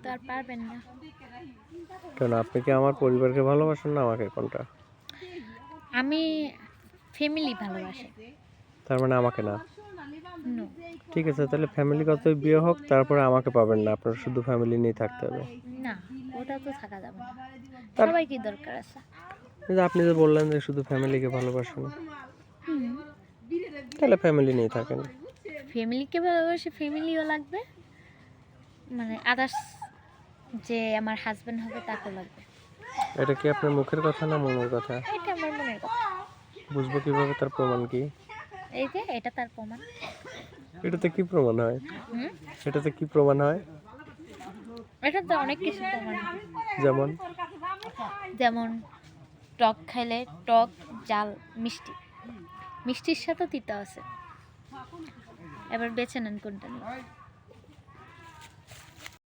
তো আর পারবেন না। কেন, আপনি কি আমার পরিবারকে ভালোবাসেন না আমাকে, কোনটা? আমি ফ্যামিলি ভালোবাসি। তার মানে আমাকে না। নো। ঠিক আছে, তাহলে ফ্যামিলিগতই বিয়ে হোক, তারপরে আমাকে পাবেন না, আপনার শুধু ফ্যামিলি নিয়েই থাকতে হবে। না, ওটা তো থাকা যাবে না। তার সবাই কি দরকার আছে? কিন্তু আপনি যে বললেন যে শুধু ফ্যামিলিকে ভালোবাসেন, হুম, তাহলে ফ্যামিলি নিয়ে থাকেন। ফ্যামিলিকে ভালোবাসি, ফ্যামিলিও লাগবে, মানে আদার্স যে আমার হাজবেন্ড হবে তাকেও লাগবে। এটা কি আপনার মুখের কথা না মনের কথা? এটা আমার মনের কথা। বুঝবো কিভাবে, তার প্রমাণ কি? এই যে এটা তার প্রমাণ। এটাতে কি প্রমাণ হয়? হুম, এটাতে কি প্রমাণ হয়? এটাতে অনেক কিছু প্রমাণ হয়। যেমন? যেমন টক খাইলে টক, জাল, মিষ্টি, মিষ্টির সাথে তিতা আছে। এবার বেছে নেন কোনটা নেবেন।